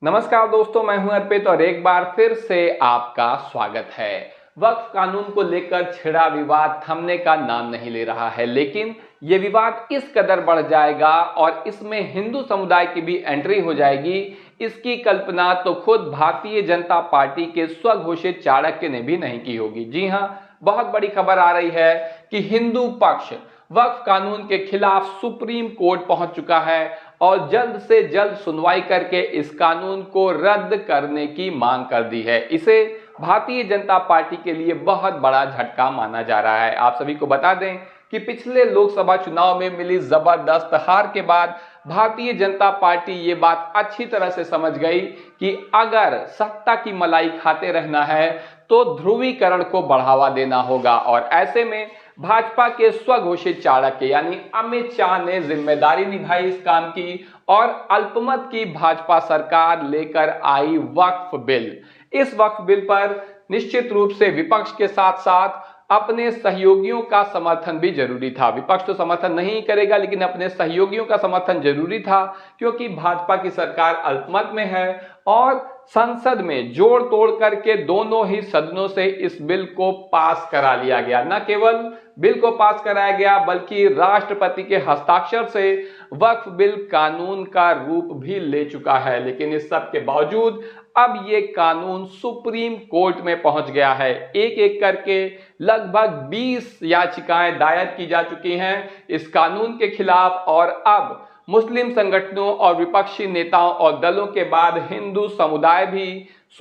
नमस्कार दोस्तों, मैं हूं अर्पित और एक बार फिर से आपका स्वागत है। वक्फ कानून को लेकर छिड़ा विवाद थमने का नाम नहीं ले रहा है, लेकिन यह विवाद इस कदर बढ़ जाएगा और इसमें हिंदू समुदाय की भी एंट्री हो जाएगी, इसकी कल्पना तो खुद भारतीय जनता पार्टी के स्वघोषित चाणक्य ने भी नहीं की होगी। जी हां, बहुत बड़ी खबर आ रही है कि हिंदू पक्ष वक्फ कानून के खिलाफ सुप्रीम कोर्ट पहुंच चुका है और जल्द से जल्द सुनवाई करके इस कानून को रद्द करने की मांग कर दी है। इसे भारतीय जनता पार्टी के लिए बहुत बड़ा झटका माना जा रहा है। आप सभी को बता दें कि पिछले लोकसभा चुनाव में मिली जबरदस्त हार के बाद भारतीय जनता पार्टी ये बात अच्छी तरह से समझ गई कि अगर सत्ता की मलाई खाते रहना है तो ध्रुवीकरण को बढ़ावा देना होगा और ऐसे में भाजपा के स्वघोषित चाणक्य यानी अमित शाह ने जिम्मेदारी निभाई इस काम की और अल्पमत की भाजपा सरकार लेकर आई वक्फ बिल। इस वक्फ बिल पर निश्चित रूप से विपक्ष के साथ साथ अपने सहयोगियों का समर्थन भी जरूरी था। विपक्ष तो समर्थन नहीं करेगा, लेकिन अपने सहयोगियों का समर्थन जरूरी था, क्योंकि भाजपा की सरकार अल्पमत में है और संसद में जोड़ तोड़ करके दोनों ही सदनों से इस बिल को पास करा लिया गया। न केवल बिल को पास कराया गया, बल्कि राष्ट्रपति के हस्ताक्षर से वक्फ बिल कानून का रूप भी ले चुका है। लेकिन इस सब के बावजूद अब ये कानून सुप्रीम कोर्ट में पहुंच गया है। एक एक करके लगभग 20 याचिकाएं दायर की जा चुकी हैं इस कानून के खिलाफ और अब मुस्लिम संगठनों और विपक्षी नेताओं और दलों के बाद हिंदू समुदाय भी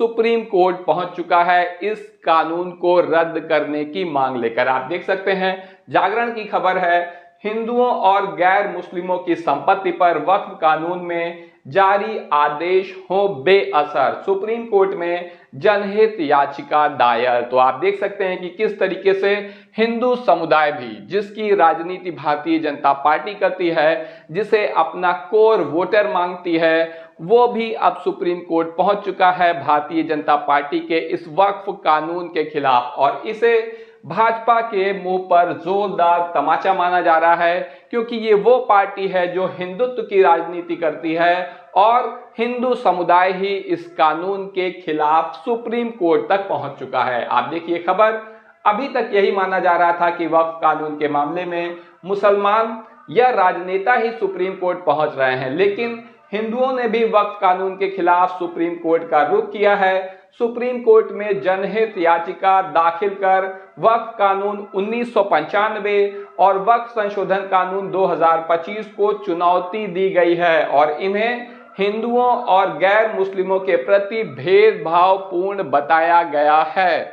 सुप्रीम कोर्ट पहुंच चुका है इस कानून को रद्द करने की मांग लेकर। आप देख सकते हैं, जागरण की खबर है, हिंदुओं और गैर मुस्लिमों की संपत्ति पर वक्फ कानून में जारी आदेश हो बेअसर, सुप्रीम कोर्ट में जनहित याचिका दायर। तो आप देख सकते हैं कि किस तरीके से हिंदू समुदाय भी, जिसकी राजनीति भारतीय जनता पार्टी करती है, जिसे अपना कोर वोटर मांगती है, वो भी अब सुप्रीम कोर्ट पहुंच चुका है भारतीय जनता पार्टी के इस वक्फ कानून के खिलाफ और इसे भाजपा के मुंह पर जोरदार तमाचा माना जा रहा है, क्योंकि ये वो पार्टी है जो हिंदुत्व की राजनीति करती है और हिंदू समुदाय ही इस कानून के खिलाफ सुप्रीम कोर्ट तक पहुंच चुका है। आप देखिए खबर, अभी तक यही माना जा रहा था कि वक्फ कानून के मामले में मुसलमान या राजनेता ही सुप्रीम कोर्ट पहुंच रहे हैं, लेकिन हिंदुओं ने भी वक्फ कानून के खिलाफ सुप्रीम कोर्ट का रुख किया है। सुप्रीम कोर्ट में जनहित याचिका दाखिल कर वक्फ कानून 1995 और वक्फ संशोधन कानून 2025 को चुनौती दी गई है और इन्हें हिंदुओं और गैर मुस्लिमों के प्रति भेदभावपूर्ण बताया गया है।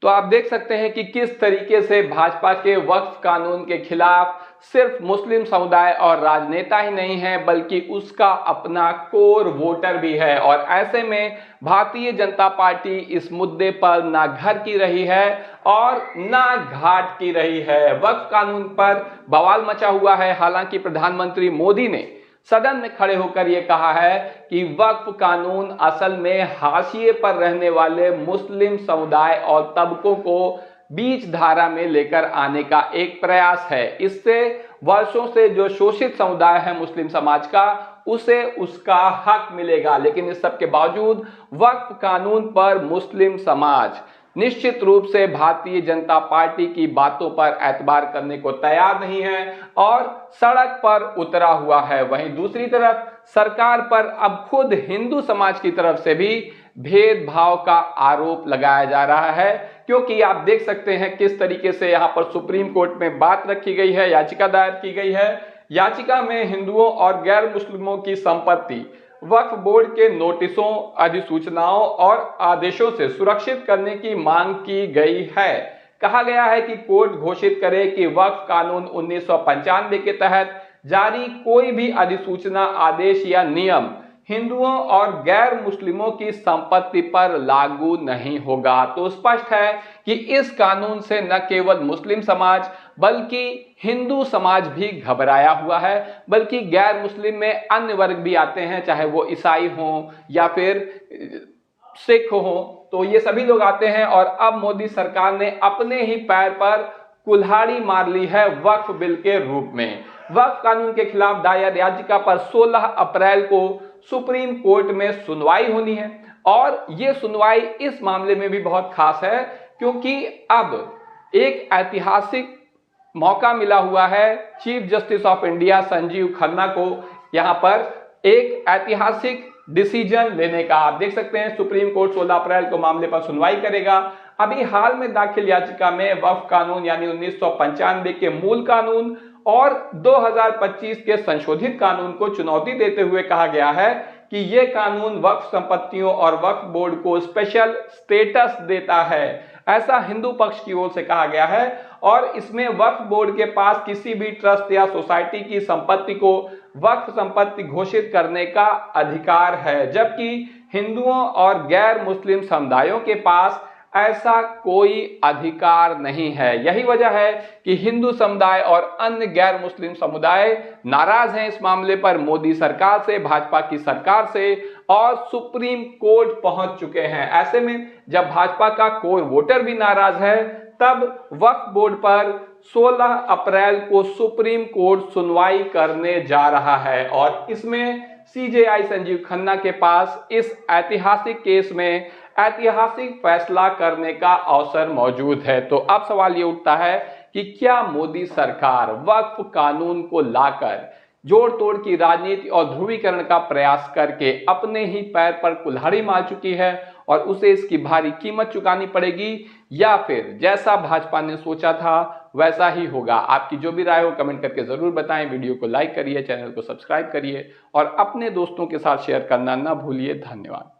तो आप देख सकते हैं कि किस तरीके से भाजपा के वक्फ कानून के खिलाफ सिर्फ मुस्लिम समुदाय और राजनेता ही नहीं है, बल्कि उसका अपना कोर वोटर भी है और ऐसे में भारतीय जनता पार्टी इस मुद्दे पर ना घर की रही है और ना घाट की रही है। वक्फ कानून पर बवाल मचा हुआ है। हालांकि प्रधानमंत्री मोदी ने सदन में खड़े होकर यह कहा है कि वक्फ कानून असल में हाशिए पर रहने वाले मुस्लिम समुदाय और तबकों को बीच धारा में लेकर आने का एक प्रयास है। इससे वर्षों से जो शोषित समुदाय है मुस्लिम समाज का, उसे उसका हक मिलेगा। लेकिन इस सब के बावजूद वक्फ कानून पर मुस्लिम समाज निश्चित रूप से भारतीय जनता पार्टी की बातों पर एतबार करने को तैयार नहीं है और सड़क पर उतरा हुआ है। वहीं दूसरी तरफ सरकार पर अब खुद हिंदू समाज की तरफ से भी भेदभाव का आरोप लगाया जा रहा है, क्योंकि आप देख सकते हैं किस तरीके से यहां पर सुप्रीम कोर्ट में बात रखी गई है, याचिका दायर की गई है। याचिका में हिंदुओं और गैर मुस्लिमों की संपत्ति वक्फ बोर्ड के नोटिसों, अधिसूचनाओं और आदेशों से सुरक्षित करने की मांग की गई है। कहा गया है कि कोर्ट घोषित करे कि वक्फ कानून 1995 के तहत जारी कोई भी अधिसूचना, आदेश या नियम हिंदुओं और गैर मुस्लिमों की संपत्ति पर लागू नहीं होगा। तो स्पष्ट है कि इस कानून से न केवल मुस्लिम समाज बल्कि हिंदू समाज भी घबराया हुआ है, बल्कि गैर मुस्लिम में अन्य वर्ग भी आते हैं, चाहे वो ईसाई हों या फिर सिख हों, तो ये सभी लोग आते हैं और अब मोदी सरकार ने अपने ही पैर पर कुल्हाड़ी मार ली है वक्फ बिल के रूप में। वक्फ कानून के खिलाफ दायर याचिका पर 16 अप्रैल को सुप्रीम कोर्ट में सुनवाई होनी है। और ये सुनवाई इस मामले में भी बहुत खास है क्योंकि अब एक ऐतिहासिक मौका मिला हुआ है chief justice of India Sanjeev Khanna को यहाँ पर एक ऐतिहासिक डिसीजन लेने का। आप देख सकते हैं सुप्रीम कोर्ट 16 अप्रैल को मामले पर सुनवाई करेगा। अभी हाल में दाखिल याचिका में वक्फ कानून यानी 1995 के मूल कानून और 2025 के संशोधित कानून को चुनौती देते हुए कहा गया है कि यह कानून वक्फ संपत्तियों और वक्फ बोर्ड को स्पेशल स्टेटस देता है, ऐसा हिंदू पक्ष की ओर से कहा गया है। और इसमें वक्फ बोर्ड के पास किसी भी ट्रस्ट या सोसाइटी की संपत्ति को वक्फ संपत्ति घोषित करने का अधिकार है, जबकि हिंदुओं और गैर मुस्लिम समुदायों के पास ऐसा कोई अधिकार नहीं है। यही वजह है कि हिंदू समुदाय और अन्य गैर मुस्लिम समुदाय नाराज हैं इस मामले पर मोदी सरकार से, भाजपा की सरकार से, और सुप्रीम कोर्ट पहुंच चुके हैं। ऐसे में जब भाजपा का कोर वोटर भी नाराज है, तब वक्फ बोर्ड पर 16 अप्रैल को सुप्रीम कोर्ट सुनवाई करने जा रहा है और इसमें सीजेआई संजीव खन्ना के पास इस ऐतिहासिक केस में ऐतिहासिक फैसला करने का अवसर मौजूद है। तो अब सवाल ये उठता है कि क्या मोदी सरकार वक्फ कानून को लाकर जोड़ तोड़ की राजनीति और ध्रुवीकरण का प्रयास करके अपने ही पैर पर कुल्हाड़ी मार चुकी है और उसे इसकी भारी कीमत चुकानी पड़ेगी, या फिर जैसा भाजपा ने सोचा था वैसा ही होगा? आपकी जो भी राय हो कमेंट करके जरूर बताएं। वीडियो को लाइक करिए, चैनल को सब्सक्राइब करिए और अपने दोस्तों के साथ शेयर करना ना भूलिए। धन्यवाद।